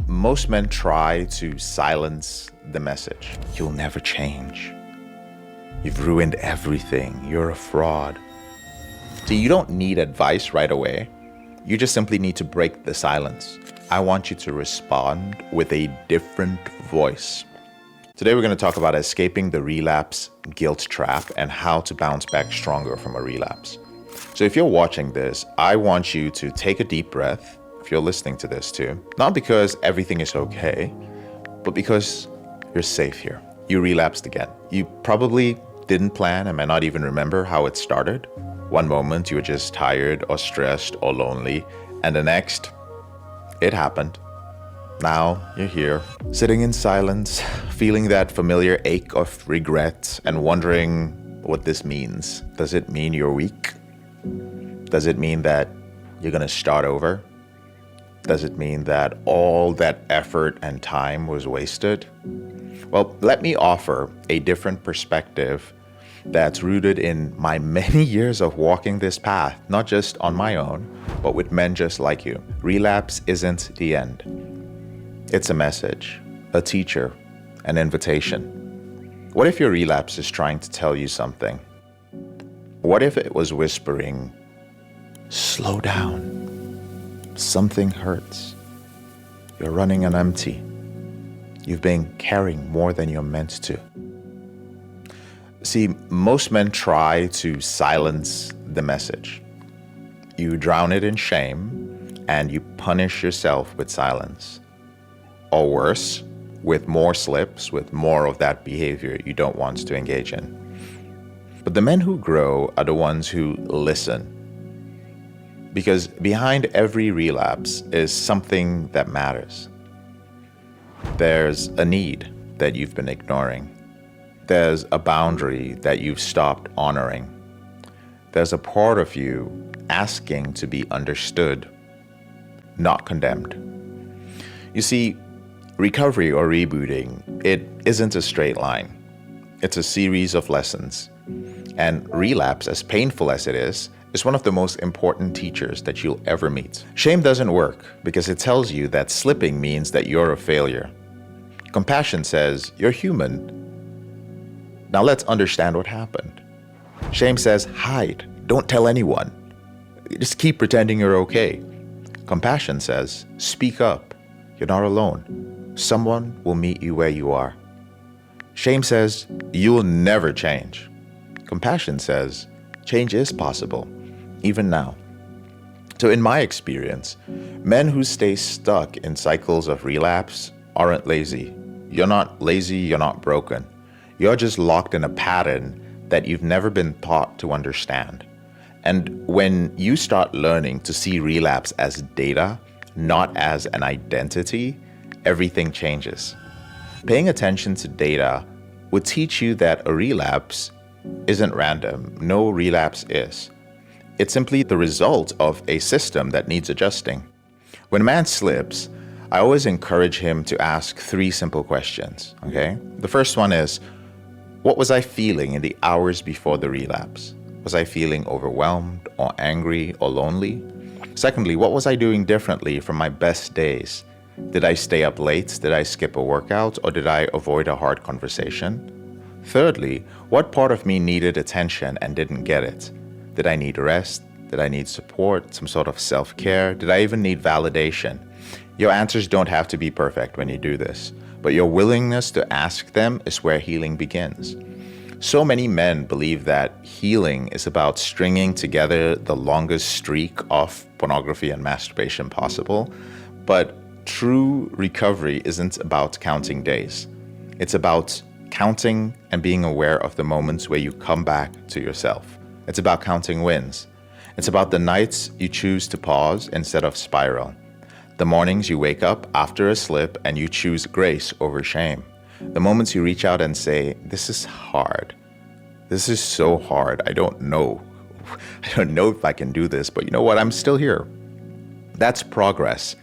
most men try to silence the message. You'll never change. You've ruined everything. You're a fraud. So you don't need advice right away. You just simply need to break the silence. I want you to respond with a different voice. Today we're going to talk about escaping the relapse guilt trap and how to bounce back stronger from a relapse. So if you're watching this, I want you to take a deep breath. If you're listening to this too, not because everything is okay, but because you're safe here. You relapsed again. You probably didn't plan and may not even remember how it started. One moment you were just tired or stressed or lonely, and the next, it happened. Now you're here, sitting in silence, feeling that familiar ache of regret and wondering what this means. Does it mean you're weak? Does it mean that you're gonna start over? Does it mean that all that effort and time was wasted? Well, let me offer a different perspective that's rooted in my many years of walking this path, not just on my own, but with men just like you. Relapse isn't the end. It's a message, a teacher, an invitation. What if your relapse is trying to tell you something? What if it was whispering, slow down, something hurts, you're running on empty, you've been carrying more than you're meant to? See, most men try to silence the message. You drown it in shame and you punish yourself with silence. Or worse, with more slips, with more of that behavior you don't want to engage in. But the men who grow are the ones who listen. Because behind every relapse is something that matters. There's a need that you've been ignoring. There's a boundary that you've stopped honoring. There's a part of you asking to be understood, not condemned. You see, recovery or rebooting, it isn't a straight line. It's a series of lessons. And relapse, as painful as it is one of the most important teachers that you'll ever meet. Shame doesn't work because it tells you that slipping means that you're a failure. Compassion says you're human. Now let's understand what happened. Shame says hide, don't tell anyone. Just keep pretending you're okay. Compassion says speak up, you're not alone. Someone will meet you where you are. Shame says you'll never change. Compassion says change is possible, even now. So in my experience, men who stay stuck in cycles of relapse aren't lazy. You're not lazy, you're not broken. You're just locked in a pattern that you've never been taught to understand. And when you start learning to see relapse as data, not as an identity, everything changes. Paying attention to data would teach you that a relapse isn't random. No relapse is. It's simply the result of a system that needs adjusting. When a man slips, I always encourage him to ask 3 simple questions, okay? The first one is, what was I feeling in the hours before the relapse? Was I feeling overwhelmed or angry or lonely? Secondly, what was I doing differently from my best days? Did I stay up late? Did I skip a workout? Or did I avoid a hard conversation? Thirdly, what part of me needed attention and didn't get it? Did I need rest? Did I need support? Some sort of self-care? Did I even need validation? Your answers don't have to be perfect when you do this, but your willingness to ask them is where healing begins. So many men believe that healing is about stringing together the longest streak of pornography and masturbation possible, but true recovery isn't about counting days. It's about counting and being aware of the moments where you come back to yourself. It's about counting wins. It's about the nights you choose to pause instead of spiral. The mornings you wake up after a slip and you choose grace over shame. The moments you reach out and say, this is hard. This is so hard. I don't know if I can do this, but you know what? I'm still here. That's progress.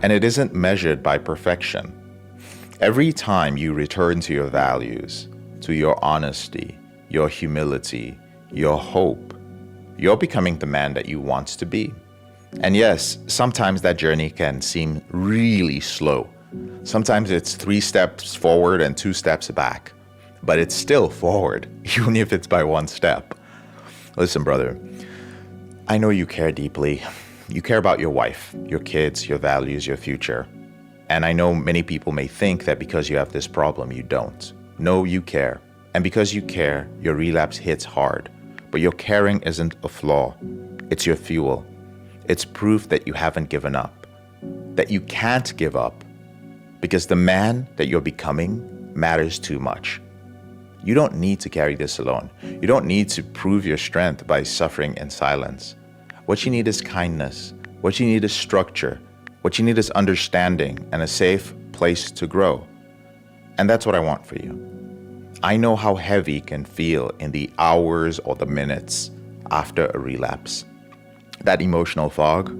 And it isn't measured by perfection. Every time you return to your values, to your honesty, your humility, your hope, you're becoming the man that you want to be. And yes, sometimes that journey can seem really slow. Sometimes it's 3 steps forward and 2 steps back, but it's still forward, even if it's by 1 step. Listen, brother, I know you care deeply. You care about your wife, your kids, your values, your future. And I know many people may think that because you have this problem, you don't. No, you care. And because you care, your relapse hits hard. But your caring isn't a flaw. It's your fuel. It's proof that you haven't given up, that you can't give up, because the man that you're becoming matters too much. You don't need to carry this alone. You don't need to prove your strength by suffering in silence. What you need is kindness. What you need is structure. What you need is understanding and a safe place to grow. And that's what I want for you. I know how heavy it can feel in the hours or the minutes after a relapse. That emotional fog,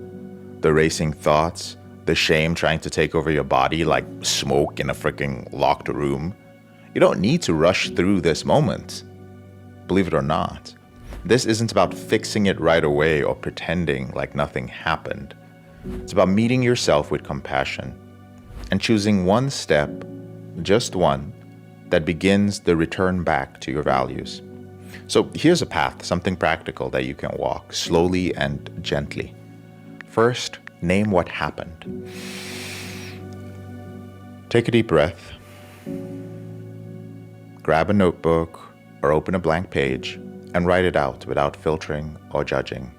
the racing thoughts, the shame trying to take over your body like smoke in a freaking locked room. You don't need to rush through this moment. Believe it or not, this isn't about fixing it right away or pretending like nothing happened. It's about meeting yourself with compassion and choosing one step, just one, that begins the return back to your values. So here's a path, something practical that you can walk slowly and gently. First, name what happened. Take a deep breath. Grab a notebook or open a blank page and write it out without filtering or judging.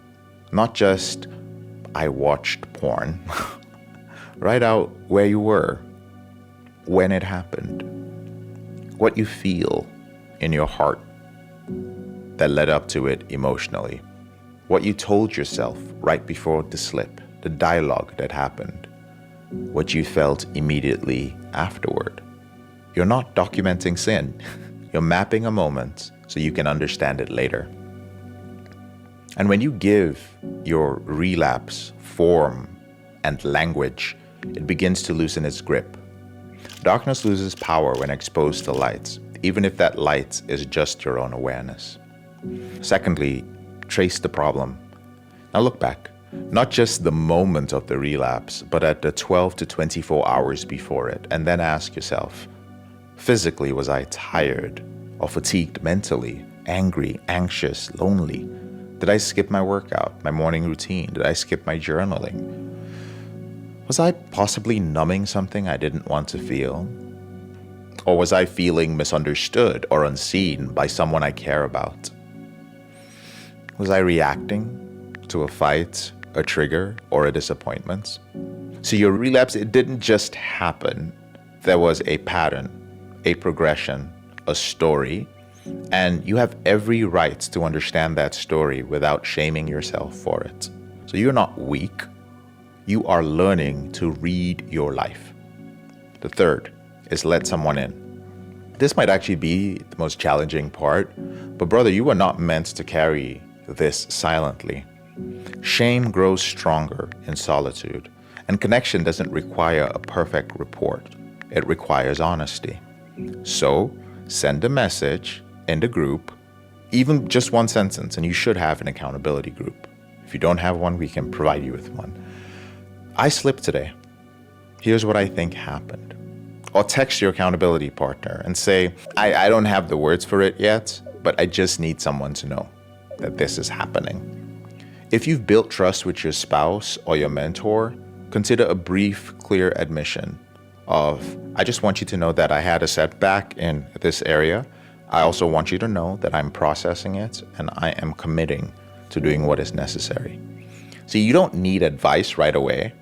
Not just, I watched porn. Write out where you were, when it happened, what you feel in your heart that led up to it emotionally, what you told yourself right before the slip, the dialogue that happened, what you felt immediately afterward. You're not documenting sin. You're mapping a moment so you can understand it later. And when you give your relapse form and language, it begins to loosen its grip. Darkness loses power when exposed to light, even if that light is just your own awareness. Secondly, trace the problem. Now look back, not just the moment of the relapse, but at the 12 to 24 hours before it, and then ask yourself, physically, was I tired or fatigued mentally, angry, anxious, lonely? Did I skip my workout, my morning routine? Did I skip my journaling? Was I possibly numbing something I didn't want to feel? Or was I feeling misunderstood or unseen by someone I care about? Was I reacting to a fight, a trigger, or a disappointment? So your relapse, it didn't just happen. There was a pattern, a progression, a story, and you have every right to understand that story without shaming yourself for it. So you're not weak. You are learning to read your life. The third is let someone in. This might actually be the most challenging part, but brother, you are not meant to carry this silently. Shame grows stronger in solitude, and connection doesn't require a perfect report. It requires honesty. So send a message in the group, even just one sentence, and you should have an accountability group. If you don't have one, we can provide you with one. I slipped today. Here's what I think happened. Or text your accountability partner and say, I don't have the words for it yet, but I just need someone to know that this is happening. If you've built trust with your spouse or your mentor, consider a brief, clear admission of, I just want you to know that I had a setback in this area. I also want you to know that I'm processing it and I am committing to doing what is necessary. See, you don't need advice right away.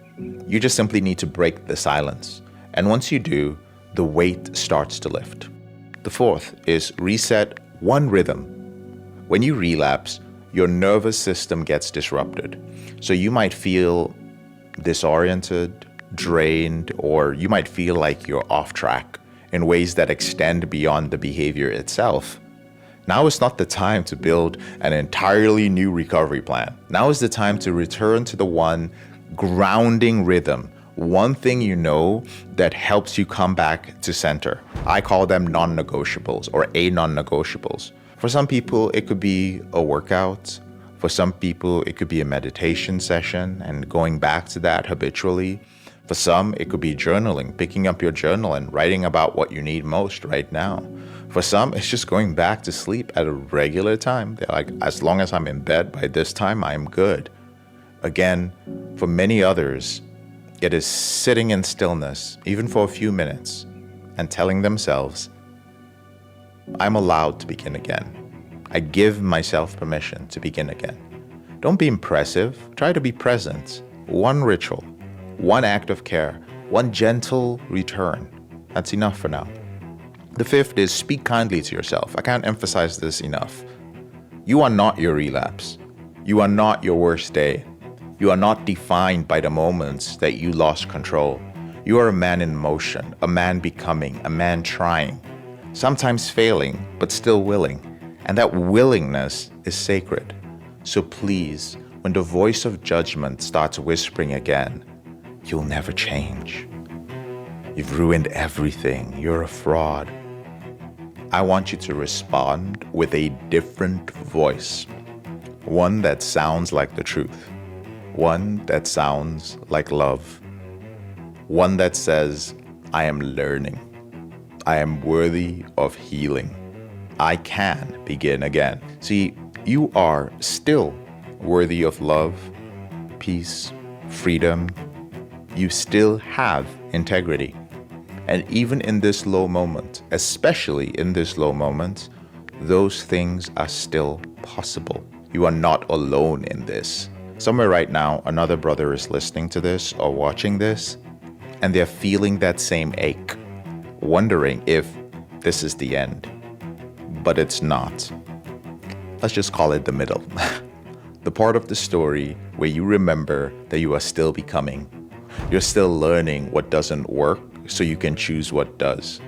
You just simply need to break the silence. And once you do, the weight starts to lift. The fourth is reset one rhythm. When you relapse, your nervous system gets disrupted. So you might feel disoriented, drained, or you might feel like you're off track in ways that extend beyond the behavior itself. Now is not the time to build an entirely new recovery plan. Now is the time to return to the one grounding rhythm, one thing you know that helps you come back to center. I call them non-negotiables or non-negotiables. For some people, it could be a workout. For some people, it could be a meditation session and going back to that habitually. For some, it could be journaling, picking up your journal and writing about what you need most right now. For some, it's just going back to sleep at a regular time. They're like, as long as I'm in bed by this time, I'm good. Again, for many others, it is sitting in stillness, even for a few minutes, and telling themselves, I'm allowed to begin again. I give myself permission to begin again. Don't be impressive. Try to be present. One ritual, one act of care, one gentle return. That's enough for now. The fifth is speak kindly to yourself. I can't emphasize this enough. You are not your relapse. You are not your worst day. You are not defined by the moments that you lost control. You are a man in motion, a man becoming, a man trying, sometimes failing, but still willing. And that willingness is sacred. So please, when the voice of judgment starts whispering again, you'll never change. You've ruined everything. You're a fraud. I want you to respond with a different voice. One that sounds like the truth. One that sounds like love. One that says, I am learning. I am worthy of healing. I can begin again. See, you are still worthy of love, peace, freedom. You still have integrity. And even in this low moment, especially in this low moment, those things are still possible. You are not alone in this. Somewhere right now, another brother is listening to this or watching this, and they're feeling that same ache, wondering if this is the end. But it's not. Let's just call it the middle. The part of the story where you remember that you are still becoming. You're still learning what doesn't work so you can choose what does.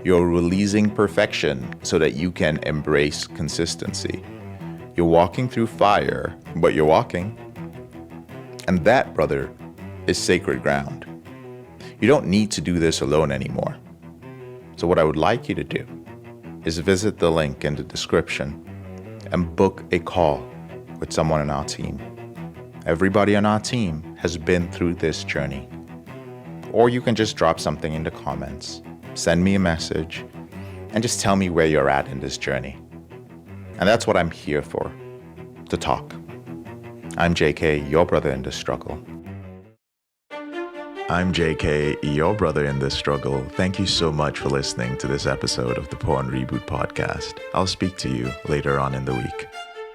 You're releasing perfection so that you can embrace consistency. You're walking through fire, but you're walking. And that, brother, is sacred ground. You don't need to do this alone anymore. So what I would like you to do is visit the link in the description and book a call with someone on our team. Everybody on our team has been through this journey. Or you can just drop something in the comments, send me a message, and just tell me where you're at in this journey. And that's what I'm here for, to talk. I'm JK, your brother in this struggle. I'm JK, your brother in this struggle. Thank you so much for listening to this episode of the Porn Reboot podcast. I'll speak to you later on in the week.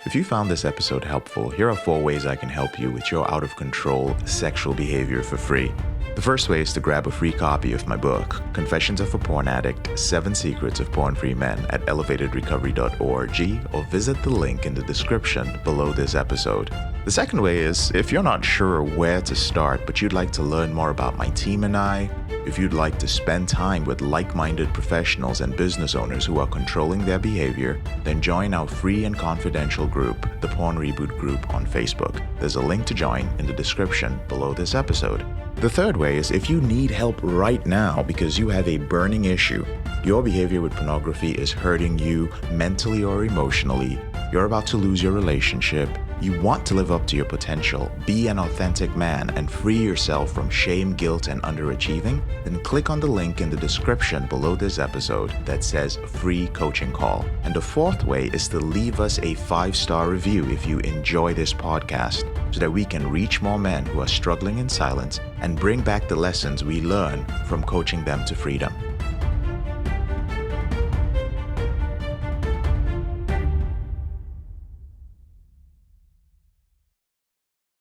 If you found this episode helpful, here are 4 ways I can help you with your out-of-control sexual behavior for free. The first way is to grab a free copy of my book, Confessions of a Porn Addict, 7 Secrets of Porn-Free Men at elevatedrecovery.org, or visit the link in the description below this episode. The second way is, if you're not sure where to start, but you'd like to learn more about my team and I, if you'd like to spend time with like-minded professionals and business owners who are controlling their behavior, then join our free and confidential group, the Porn Reboot group on Facebook. There's a link to join in the description below this episode. The third way is if you need help right now because you have a burning issue, your behavior with pornography is hurting you mentally or emotionally, you're about to lose your relationship, you want to live up to your potential, be an authentic man, and free yourself from shame, guilt, and underachieving, then click on the link in the description below this episode that says free coaching call. And the fourth way is to leave us a 5-star review if you enjoy this podcast, so that we can reach more men who are struggling in silence and bring back the lessons we learn from coaching them to freedom.